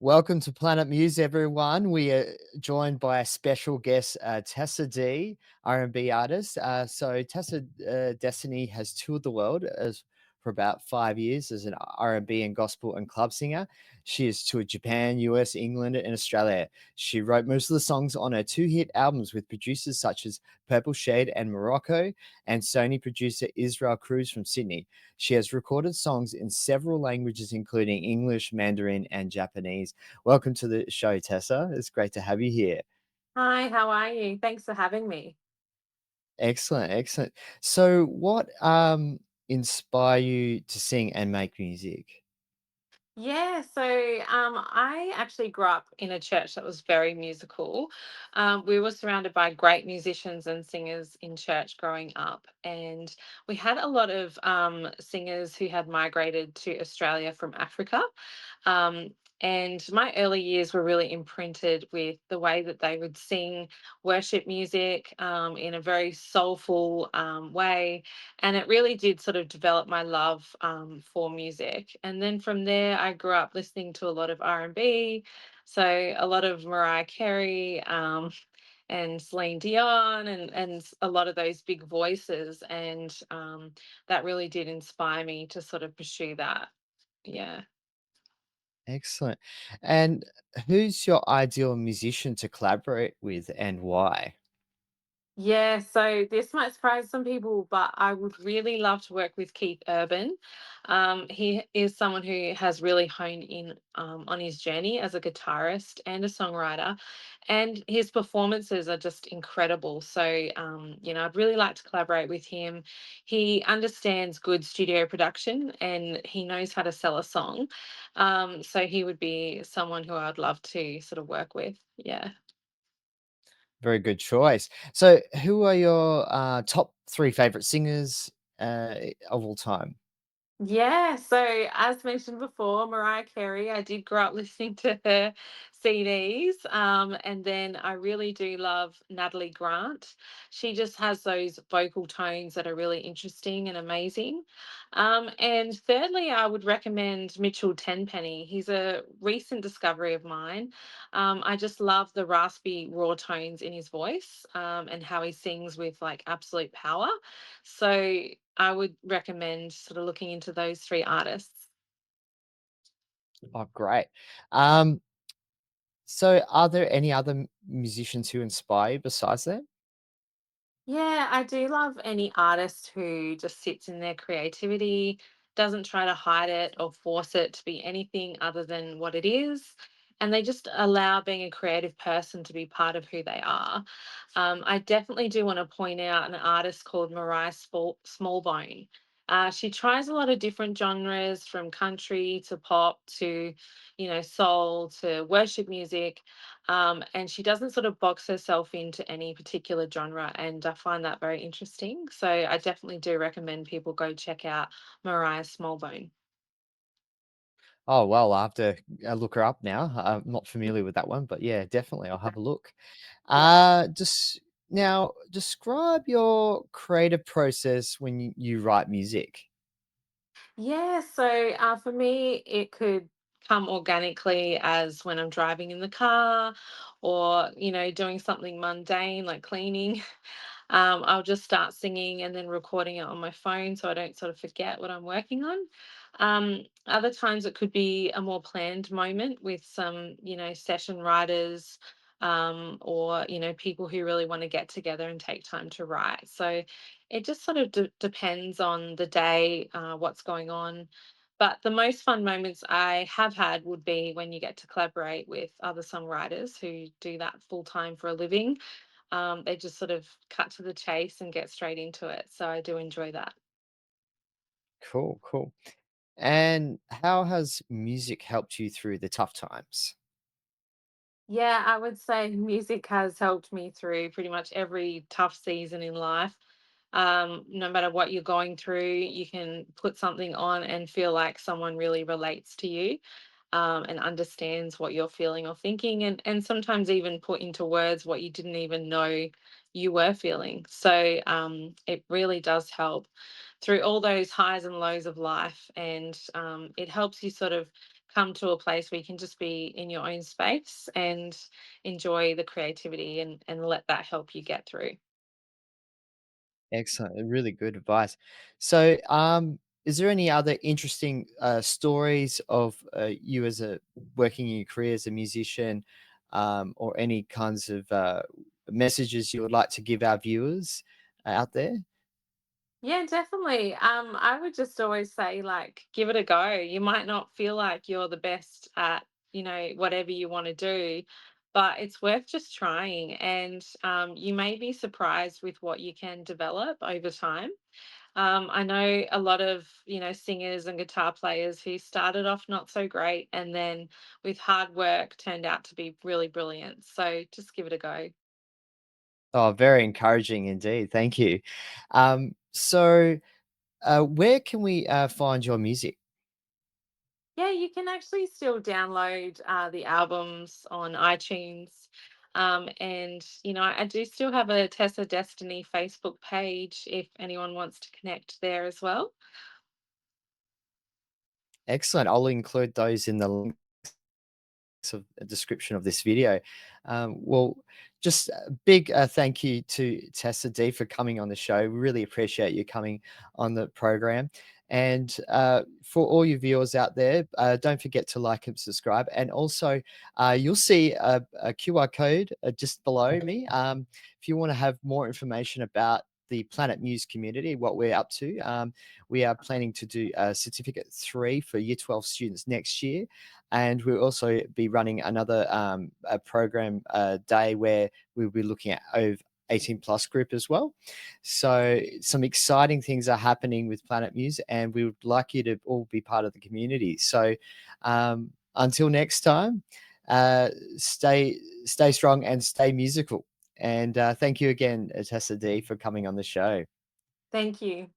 Welcome to Planet Muse, everyone. We are joined by a special guest, Tessa D, R&B artist. Tessa Destiny has toured the world for about 5 years as an R&B and gospel and club singer. She has toured Japan, US, England, and Australia. She wrote most of the songs on her two hit albums with producers such as Purple Shade and Morocco, and Sony producer Isreal Cruz from Sydney. She has recorded songs in several languages, including English, Mandarin, and Japanese. Welcome to the show, Tessa. It's great to have you here. Hi, how are you? Thanks for having me. Excellent, excellent. So, what inspire you to sing and make music? I actually grew up in a church that was very musical. We were surrounded by great musicians and singers in church growing up, and we had a lot of singers who had migrated to Australia from Africa. Um, and my early years were really imprinted with the way that they would sing worship music in a very soulful way, and it really did sort of develop my love for music. And then from there I grew up listening to a lot of R&B, so a lot of Mariah Carey, and Celine Dion, and a lot of those big voices, and that really did inspire me to sort of pursue that. Yeah. Excellent. And who's your ideal musician to collaborate with and why? Yeah, so this might surprise some people, but I would really love to work with Keith Urban. He is someone who has really honed in on his journey as a guitarist and a songwriter, and his performances are just incredible. I'd really like to collaborate with him. He understands good studio production and he knows how to sell a song. So he would be someone who I'd love to sort of work with. Yeah. Very good choice. So, who are your top three favorite singers of all time? Yeah, so as mentioned before, Mariah Carey, I did grow up listening to her CDs. And then I really do love Natalie Grant. She just has those vocal tones that are really interesting and amazing. And thirdly, I would recommend Mitchell Tenpenny. He's a recent discovery of mine. I just love the raspy, raw tones in his voice, and how he sings with like absolute power. So I would recommend sort of looking into those 3 artists. Oh, great. Um, are there any other musicians who inspire you besides them? Yeah, I do love any artist who just sits in their creativity, doesn't try to hide it or force it to be anything other than what it is. And they just allow being a creative person to be part of who they are. I definitely do want to point out an artist called Mariah Smallbone. She tries a lot of different genres from country to pop to, soul to worship music, and she doesn't sort of box herself into any particular genre, and I find that very interesting. So I definitely do recommend people go check out Mariah Smallbone. Oh, well, I'll have to look her up now. I'm not familiar with that one, but yeah, definitely, I'll have a look. Yeah. Just now, describe your creative process when you write music. Yeah, for me, it could come organically as when I'm driving in the car or, doing something mundane like cleaning. I'll just start singing and then recording it on my phone so I don't sort of forget what I'm working on. Other times it could be a more planned moment with some, session writers, or, people who really want to get together and take time to write. So it just sort of depends on the day, what's going on. But the most fun moments I have had would be when you get to collaborate with other songwriters who do that full time for a living. They just sort of cut to the chase and get straight into it. So I do enjoy that. Cool, cool. And how has music helped you through the tough times? Yeah, I would say music has helped me through pretty much every tough season in life. No matter what you're going through, you can put something on and feel like someone really relates to you, and understands what you're feeling or thinking, and sometimes even put into words what you didn't even know you were feeling. So it really does help. through all those highs and lows of life. And it helps you sort of come to a place where you can just be in your own space and enjoy the creativity, and let that help you get through. Excellent. Really good advice. So, is there any other interesting stories of you as a working in your career as a musician, or any kinds of messages you would like to give our viewers out there? Yeah, definitely. I would just always say, like, give it a go. You might not feel like you're the best at, whatever you want to do, but it's worth just trying. And you may be surprised with what you can develop over time. I know a lot of, singers and guitar players who started off not so great and then with hard work turned out to be really brilliant. So just give it a go. Oh, very encouraging indeed. Thank you. So, where can we find your music? Yeah, you can actually still download the albums on iTunes. And, I do still have a Tessa Destiny Facebook page if anyone wants to connect there as well. Excellent. I'll include those in the link of a description of this video. Well, just a big thank you to Tessa D for coming on the show. We really appreciate you coming on the program. And for all you viewers out there, don't forget to like and subscribe. And also, you'll see a QR code just below me. If you want to have more information about the Planet Muse community, what we're up to, we are planning to do Certificate 3 for Year 12 students next year, and we'll also be running another a program day where we'll be looking at over 18 plus group as well. So some exciting things are happening with Planet Muse, and we would like you to all be part of the community. So until next time, uh, stay strong and stay musical. And thank you again, Tessa D, for coming on the show. Thank you.